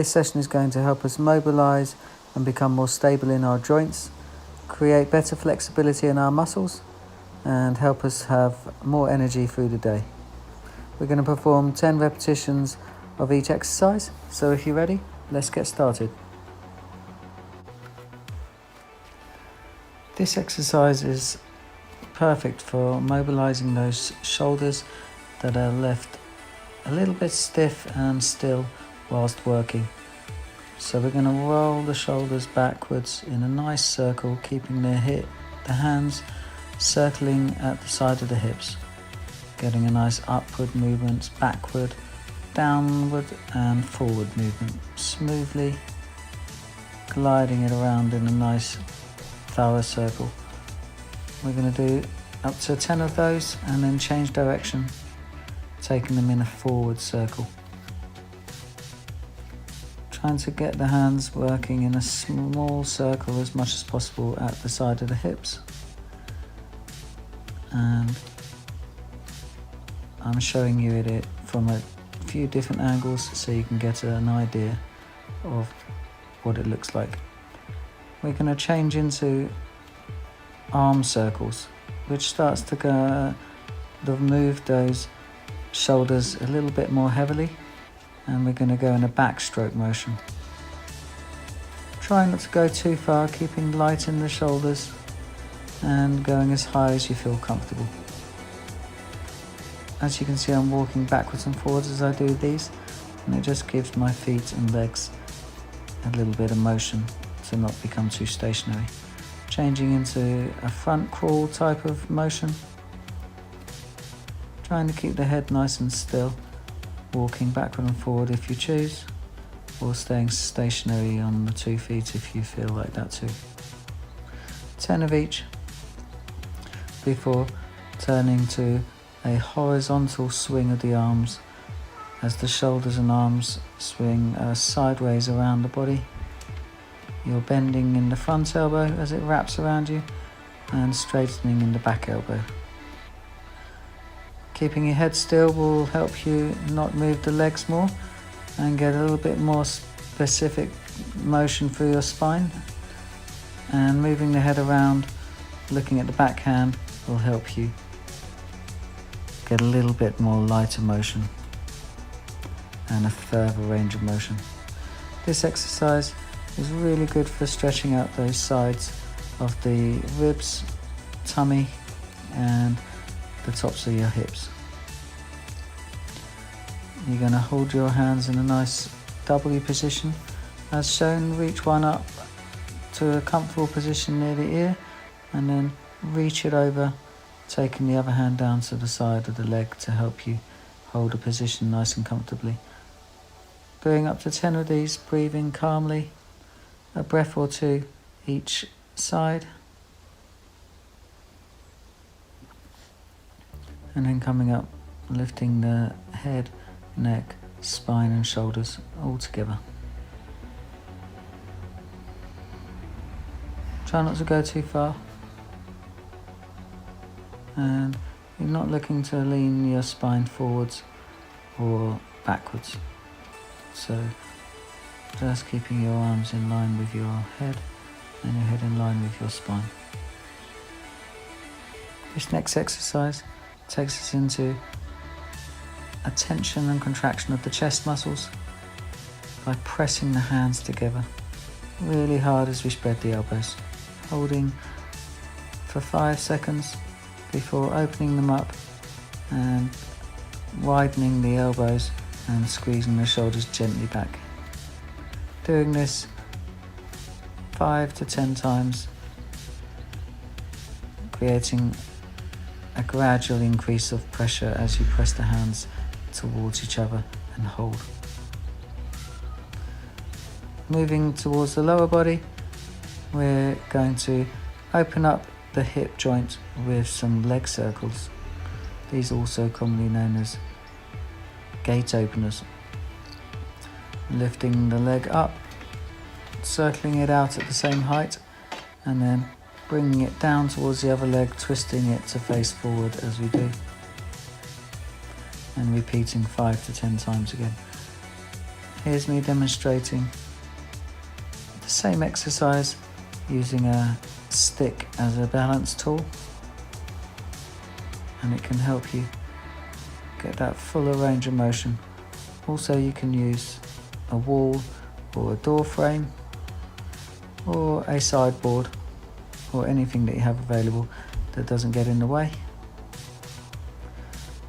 This session is going to help us mobilize and become more stable in our joints, create better flexibility in our muscles, and help us have more energy through the day. We're going to perform 10 repetitions of each exercise, so if you're ready, let's get started. This exercise is perfect for mobilizing those shoulders that are left a little bit stiff and still whilst working. So we're going to roll the shoulders backwards in a nice circle, keeping the hands circling at the side of the hips, getting a nice upward movement, backward, downward and forward movement, smoothly gliding it around in a nice thorough circle. We're going to do up to 10 of those and then change direction, taking them in a forward circle. Trying to get the hands working in a small circle as much as possible at the side of the hips. And I'm showing you it from a few different angles so you can get an idea of what it looks like. We're going to change into arm circles, which starts to move those shoulders a little bit more heavily, and we're going to go in a backstroke motion. Try not to go too far, keeping light in the shoulders and going as high as you feel comfortable. As you can see, I'm walking backwards and forwards as I do these, and it just gives my feet and legs a little bit of motion to not become too stationary. Changing into a front crawl type of motion. Trying to keep the head nice and still, walking backward and forward if you choose, or staying stationary on the 2 feet if you feel like that too. 10 of each before turning to a horizontal swing of the arms as the shoulders and arms swing sideways around the body. You're bending in the front elbow as it wraps around you and straightening in the back elbow. Keeping your head still will help you not move the legs more and get a little bit more specific motion through your spine. And moving the head around, looking at the backhand, will help you get a little bit more lighter motion and a further range of motion. This exercise is really good for stretching out those sides of the ribs, tummy and the tops of your hips. You're going to hold your hands in a nice W position as shown. Reach one up to a comfortable position near the ear and then reach it over, taking the other hand down to the side of the leg to help you hold a position nice and comfortably. Doing up to 10 of these, breathing calmly, a breath or two each side, and then coming up, lifting the head, neck, spine and shoulders all together. Try not to go too far, and you're not looking to lean your spine forwards or backwards, so just keeping your arms in line with your head and your head in line with your spine. This next exercise takes us into a tension and contraction of the chest muscles by pressing the hands together really hard as we spread the elbows, holding for 5 seconds before opening them up and widening the elbows and squeezing the shoulders gently back. Doing this 5 to 10 times, creating a gradual increase of pressure as you press the hands towards each other and hold. Moving towards the lower body, we're going to open up the hip joint with some leg circles. These are also commonly known as gate openers. Lifting the leg up, circling it out at the same height, and then bringing it down towards the other leg, twisting it to face forward as we do, and repeating 5 to 10 times again. Here's me demonstrating the same exercise using a stick as a balance tool, and it can help you get that fuller range of motion. Also, you can use a wall or a door frame or a sideboard or anything that you have available that doesn't get in the way.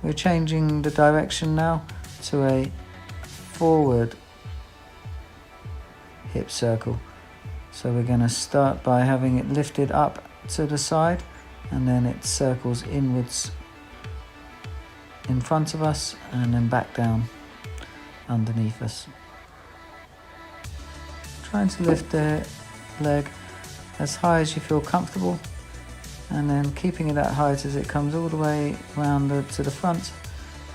We're changing the direction now to a forward hip circle. So we're going to start by having it lifted up to the side, and then it circles inwards in front of us and then back down underneath us. Trying to lift the leg as high as you feel comfortable, and then keeping it that height as it comes all the way round to the front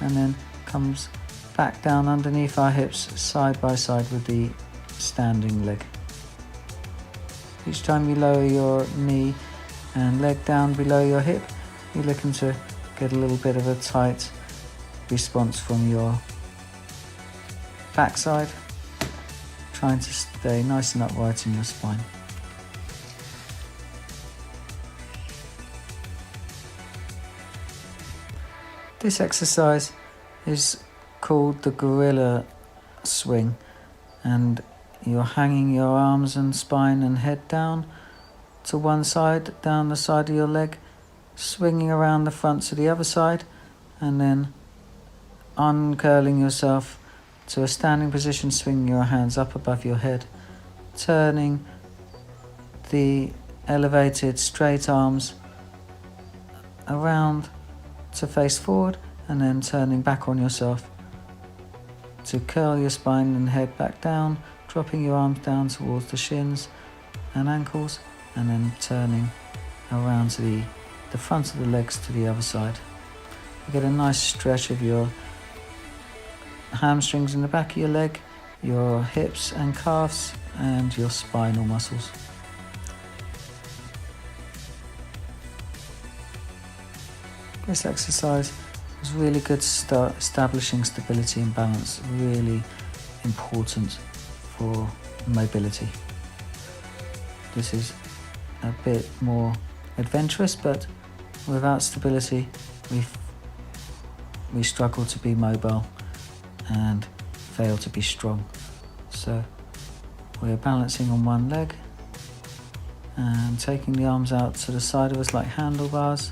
and then comes back down underneath our hips side by side with the standing leg. Each time you lower your knee and leg down below your hip, you're looking to get a little bit of a tight response from your backside, trying to stay nice and upright in your spine. This exercise is called the gorilla swing, and you're hanging your arms and spine and head down to one side, down the side of your leg, swinging around the front to the other side, and then uncurling yourself to a standing position, swinging your hands up above your head, turning the elevated straight arms around to face forward, and then turning back on yourself to curl your spine and head back down, dropping your arms down towards the shins and ankles, and then turning around to the front of the legs to the other side. You get a nice stretch of your hamstrings in the back of your leg, your hips and calves, and your spinal muscles. This exercise is really good to start establishing stability and balance, really important for mobility. This is a bit more adventurous, but without stability we struggle to be mobile and fail to be strong. So we're balancing on one leg and taking the arms out to the side of us like handlebars,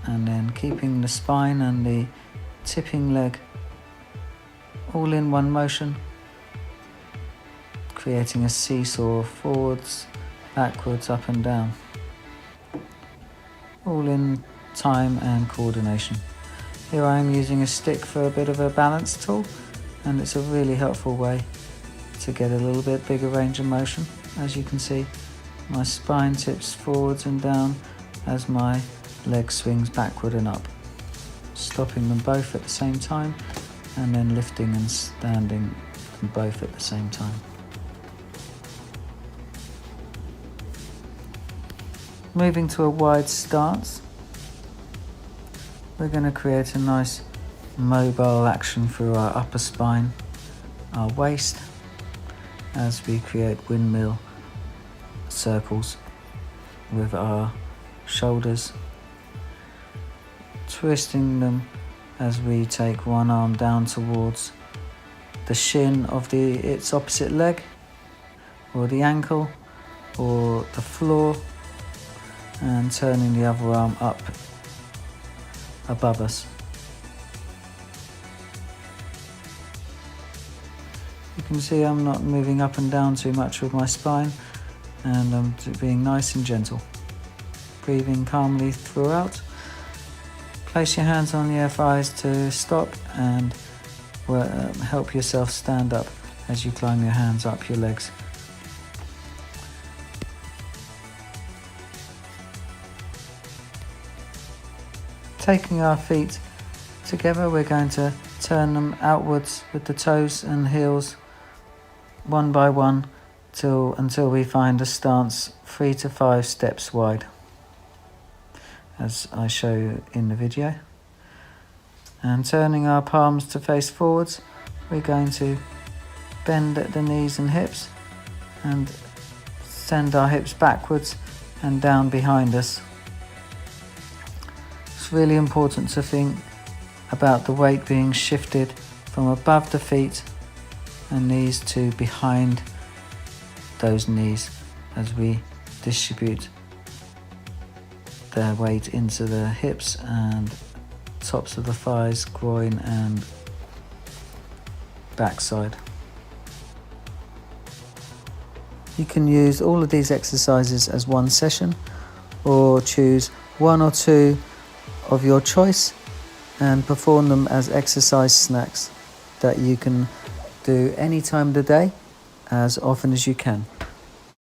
and then keeping the spine and the tipping leg all in one motion, creating a seesaw forwards, backwards, up and down, all in time and coordination. Here I am using a stick for a bit of a balance tool, and it's a really helpful way to get a little bit bigger range of motion. As you can see, my spine tips forwards and down as my leg swings backward and up, stopping them both at the same time and then lifting and standing them both at the same time. Moving to a wide stance, we're going to create a nice mobile action through our upper spine, our waist, as we create windmill circles with our shoulders, twisting them as we take one arm down towards the shin of its opposite leg, or the ankle, or the floor, and turning the other arm up above us. You can see I'm not moving up and down too much with my spine, and I'm being nice and gentle. Breathing calmly throughout. Place your hands on your thighs to stop, and help yourself stand up as you climb your hands up your legs. Taking our feet together, we're going to turn them outwards with the toes and heels one by one until we find a stance 3 to 5 steps wide, as I show in the video. And turning our palms to face forwards, we're going to bend at the knees and hips and send our hips backwards and down behind us. It's really important to think about the weight being shifted from above the feet and knees to behind those knees as we distribute their weight into the hips and tops of the thighs, groin and backside. You can use all of these exercises as one session or choose one or two of your choice and perform them as exercise snacks that you can do any time of the day as often as you can.